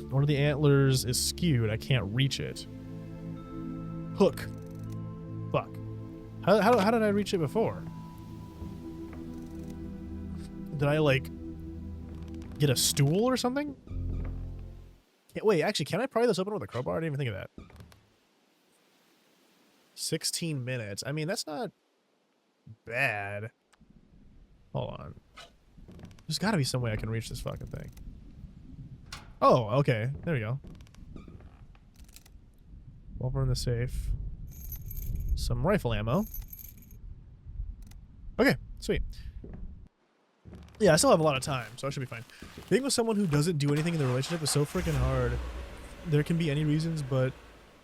One of the antlers is skewed. I can't reach it. Hook. Fuck. How did I reach it before? Did I, like, get a stool or something? Wait, actually, can I pry this open with a crowbar? I didn't even think of that. 16 minutes. I mean, that's not bad. Hold on. There's got to be some way I can reach this fucking thing. Oh, okay. There we go. Revolver in the safe. Some rifle ammo. Okay, sweet. Yeah, I still have a lot of time, so I should be fine. Being with someone who doesn't do anything in the relationship is so freaking hard. There can be any reasons, but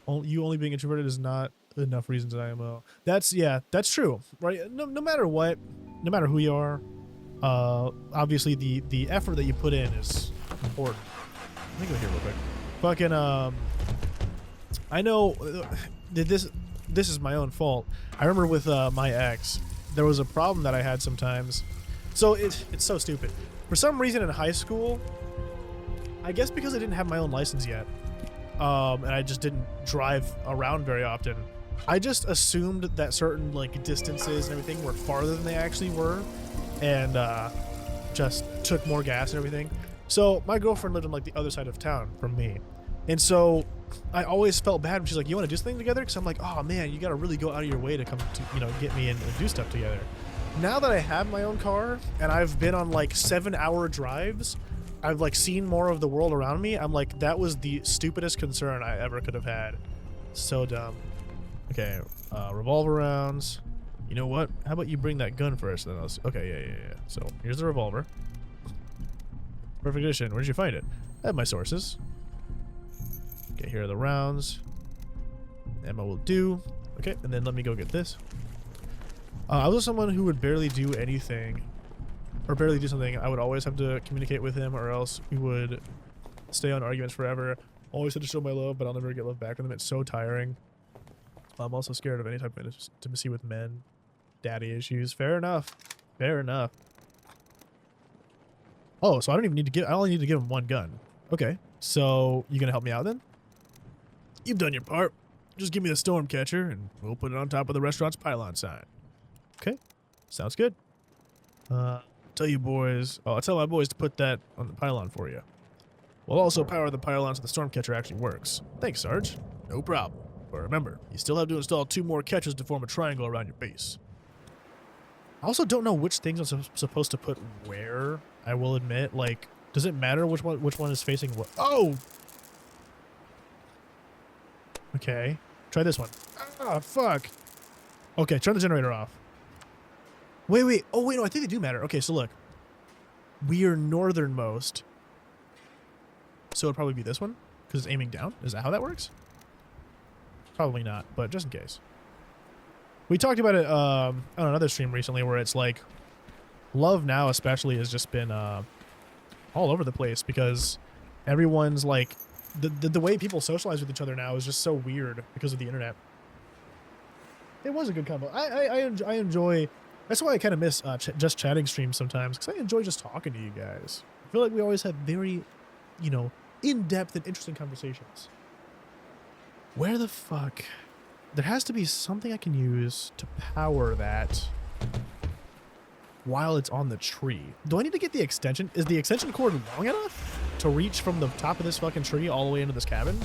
you only being introverted is not enough reasons in IMO. That's true, right? No matter what, no matter who you are, obviously the effort that you put in is important. Let me go here real quick. Fucking, I know this is my own fault. I remember with my ex, there was a problem that I had sometimes. So it's so stupid. For some reason in high school, I guess because I didn't have my own license yet, and I just didn't drive around very often, I just assumed that certain like distances and everything were farther than they actually were, and just took more gas and everything. So my girlfriend lived on like the other side of town from me, and so I always felt bad when she's like, "You want to do something together?" Because I'm like, "Oh man, you got to really go out of your way to come to get me and do stuff together." Now that I have my own car and I've been on like 7-hour drives, I've like seen more of the world around me. I'm like, that was the stupidest concern I ever could have had. So dumb. Okay, revolver rounds. You know what? How about you bring that gun first? Then okay, yeah. So here's the revolver. Perfect condition. Where did you find it? I have my sources. Okay, here are the rounds. Ammo will do. Okay, and then let me go get this. I was someone who would barely do anything, or barely do something. I would always have to communicate with him, or else we would stay on arguments forever. Always had to show my love, but I'll never get love back from them. It's so tiring. I'm also scared of any type of intimacy with men. Daddy issues. Fair enough. Fair enough. Oh, so I don't even need to give. I only need to give him one gun. Okay. So you gonna help me out then? You've done your part. Just give me the storm catcher, and we'll put it on top of the restaurant's pylon sign. Okay, sounds good. I'll tell my boys to put that on the pylon for you. We'll also power the pylon so the storm catcher actually works. Thanks, Sarge. No problem. But remember, you still have to install 2 more catchers to form a triangle around your base. I also don't know which things I'm supposed to put where, I will admit. Like, does it matter which one is facing what? Oh! Okay, try this one. Ah, fuck. Okay, turn the generator off. Wait. Oh, wait, no, I think they do matter. Okay, so look. We are northernmost. So it'd probably be this one, because it's aiming down. Is that how that works? Probably not, but just in case. We talked about it on another stream recently where it's like, Love Now especially has just been all over the place because everyone's like, the way people socialize with each other now is just so weird because of the internet. It was a good combo. I enjoy. That's why I kind of miss just chatting streams sometimes, because I enjoy just talking to you guys. I feel like we always have very, you know, in-depth and interesting conversations. Where the fuck? There has to be something I can use to power that while it's on the tree. Do I need to get the extension? Is the extension cord long enough to reach from the top of this fucking tree all the way into this cabin?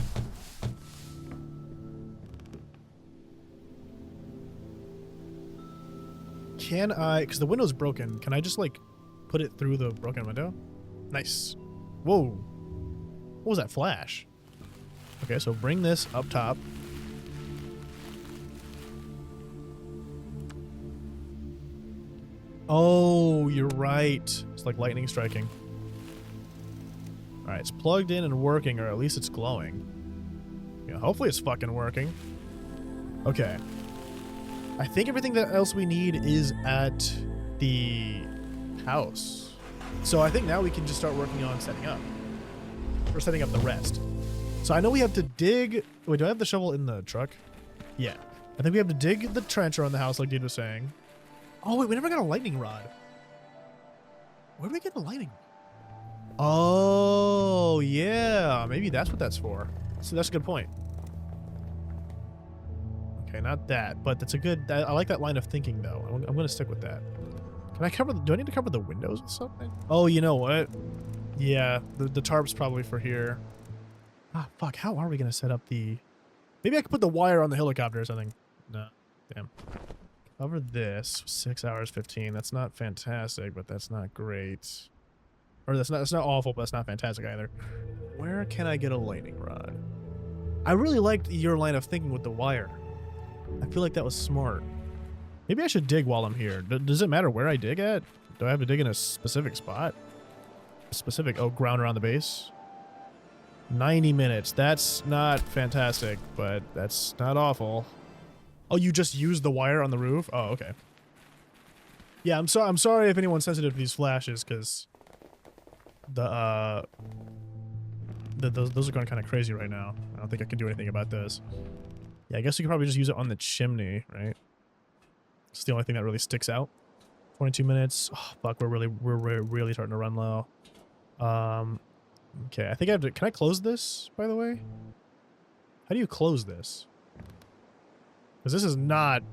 Can I, because the window's broken, can I just like put it through the broken window? Nice. Whoa. What was that flash? Okay, so bring this up top. Oh, you're right. It's like lightning striking. All right, it's plugged in and working, or at least it's glowing. Yeah, hopefully it's fucking working. Okay. I think everything that else we need is at the house. So I think now we can just start working on setting up. Or setting up the rest. So I know we have to dig... Wait, do I have the shovel in the truck? Yeah. I think we have to dig the trench around the house like Dean was saying. Oh, wait, we never got a lightning rod. Where do we get the lightning? Oh, yeah. Maybe that's what that's for. So that's a good point. Okay, not that, but that's a good... I like that line of thinking, though. I'm going to stick with that. Can I cover... Do I need to cover the windows with something? Oh, you know what? Yeah, the tarp's probably for here. Ah, fuck. How are we going to set up the... Maybe I could put the wire on the helicopter or something. No. Damn. Cover this. 6 hours 15. That's not fantastic, but that's not great. Or that's not awful, but that's not fantastic either. Where can I get a lightning rod? I really liked your line of thinking with the wire. I feel like that was smart. Maybe I should dig while I'm here. Does it matter where I dig at? Do I have to dig in a specific spot? Specific, oh, ground around the base? 90 minutes. That's not fantastic, but that's not awful. Oh, you just used the wire on the roof? Oh, okay. Yeah, I'm sorry if anyone's sensitive to these flashes, because those are going kind of crazy right now. I don't think I can do anything about those. Yeah, I guess you could probably just use it on the chimney, right? It's the only thing that really sticks out. 22 minutes. Oh, fuck, we're really starting to run low. Okay, I think I have to... Can I close this, by the way? How do you close this? Because this is not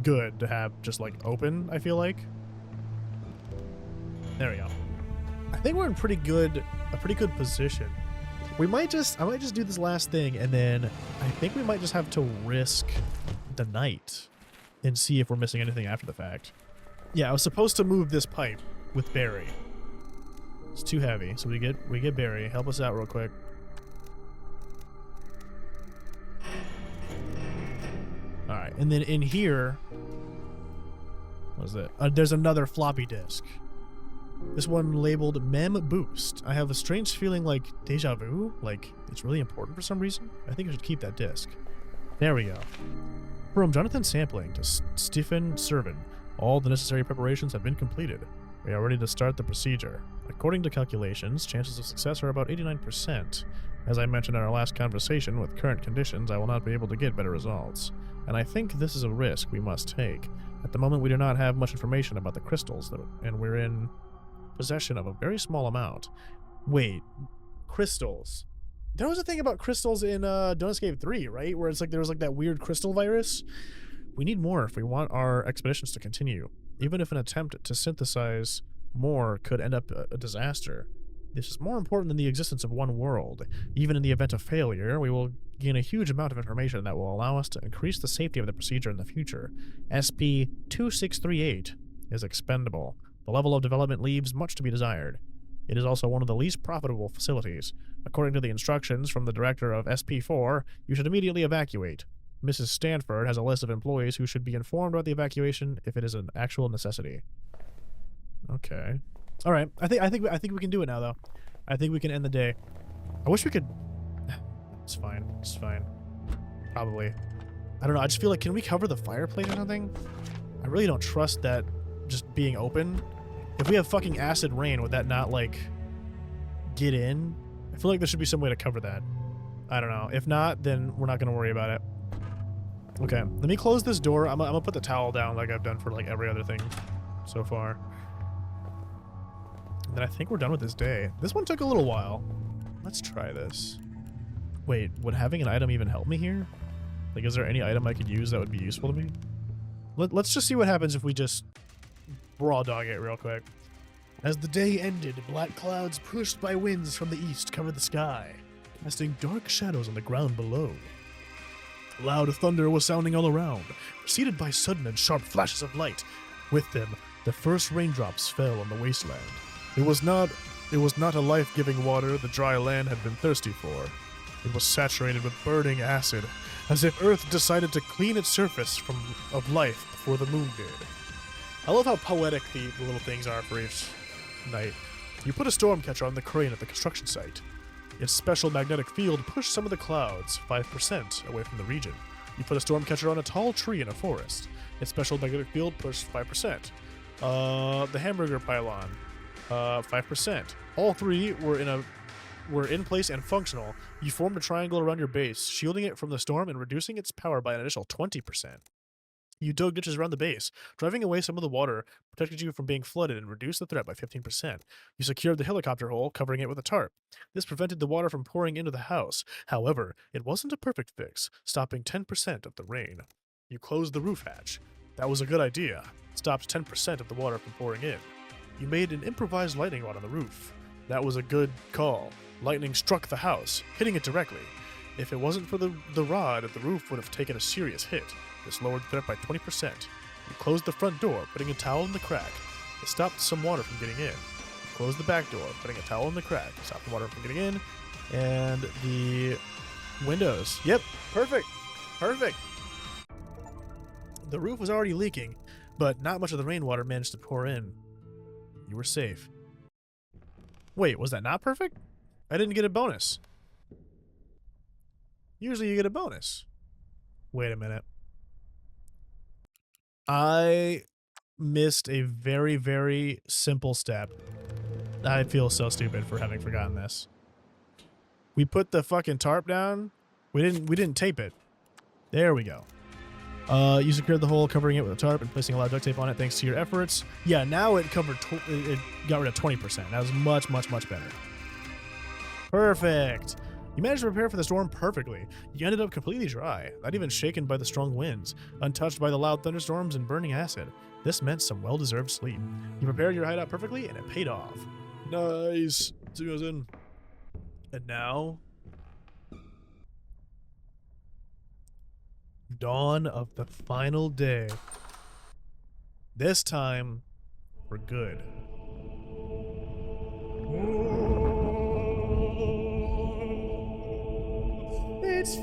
good to have just, like, open, I feel like. There we go. I think we're in a pretty good position. I might just do this last thing, and then I think we might just have to risk the night and see if we're missing anything after the fact. Yeah, I was supposed to move this pipe with Barry. It's too heavy, so we get Barry. Help us out real quick. All right, and then in here, what is it? There's another floppy disk. This one labeled Mem Boost. I have a strange feeling like deja vu, like it's really important for some reason. I think I should keep that disk. There we go. From Jonathan Sampling to Stephen Servin, all the necessary preparations have been completed. We are ready to start the procedure. According to calculations, chances of success are about 89%. As I mentioned in our last conversation, with current conditions, I will not be able to get better results. And I think this is a risk we must take. At the moment, we do not have much information about the crystals, and we're in possession of a very small amount. Wait, crystals. There was a thing about crystals in Don't Escape 3, right? Where it's like there was like that weird crystal virus. We need more if we want our expeditions to continue. Even if an attempt to synthesize more could end up a disaster. This is more important than the existence of one world. Even in the event of failure, we will gain a huge amount of information that will allow us to increase the safety of the procedure in the future. SP-2638 is expendable. The level of development leaves much to be desired. It is also one of the least profitable facilities. According to the instructions from the director of SP4, you should immediately evacuate. Mrs. Stanford has a list of employees who should be informed about the evacuation if it is an actual necessity. Okay. All right. I think we can do it now, though. I think we can end the day. I wish we could. It's fine. It's fine. Probably. I don't know. I just feel like, can we cover the fireplace or something? I really don't trust that just being open. If we have fucking acid rain, would that not, like, get in? I feel like there should be some way to cover that. I don't know. If not, then we're not going to worry about it. Okay, let me close this door. I'm gonna put the towel down like I've done for like every other thing so far. And then I think we're done with this day. This one took a little while. Let's try this. Wait, would having an item even help me here? Like, is there any item I could use that would be useful to me? Let's just see what happens if we just raw dog it real quick. As the day ended, black clouds pushed by winds from the east covered the sky, casting dark shadows on the ground below. Loud thunder was sounding all around, preceded by sudden and sharp flashes of light. With them, the first raindrops fell on the wasteland. It was not a life-giving water the dry land had been thirsty for. It was saturated with burning acid, as if Earth decided to clean its surface of life before the moon did. I love how poetic the little things are for each night. You put a storm catcher on the crane at the construction site. Its special magnetic field pushed some of the clouds 5% away from the region. You put a storm catcher on a tall tree in a forest. Its special magnetic field pushed 5%. The hamburger pylon, 5%. All three were in place and functional. You formed a triangle around your base, shielding it from the storm and reducing its power by an additional 20%. You dug ditches around the base, driving away some of the water, protected you from being flooded, and reduced the threat by 15%. You secured the helicopter hole, covering it with a tarp. This prevented the water from pouring into the house. However, it wasn't a perfect fix, stopping 10% of the rain. You closed the roof hatch. That was a good idea. It stopped 10% of the water from pouring in. You made an improvised lightning rod on the roof. That was a good call. Lightning struck the house, hitting it directly. If it wasn't for the rod, the roof would have taken a serious hit. This lowered the threat by 20%. You closed the front door, putting a towel in the crack. It stopped some water from getting in. You closed the back door, putting a towel in the crack. It stopped the water from getting in. And the windows. Yep, perfect. Perfect. The roof was already leaking, but not much of the rainwater managed to pour in. You were safe. Wait, was that not perfect? I didn't get a bonus. Usually you get a bonus. Wait a minute. I missed a very, very simple step. I feel so stupid for having forgotten this. We put the fucking tarp down. We didn't tape it. There we go. You secured the hole, covering it with a tarp and placing a lot of duct tape on it thanks to your efforts. Yeah, now it covered it got rid of 20%. That was much, much, much better. Perfect. You managed to prepare for the storm perfectly. You ended up completely dry, not even shaken by the strong winds, untouched by the loud thunderstorms and burning acid. This meant some well-deserved sleep. You prepared your hideout perfectly, and it paid off. Nice. 2 goes in. And now, dawn of the final day. This time, we're good. It's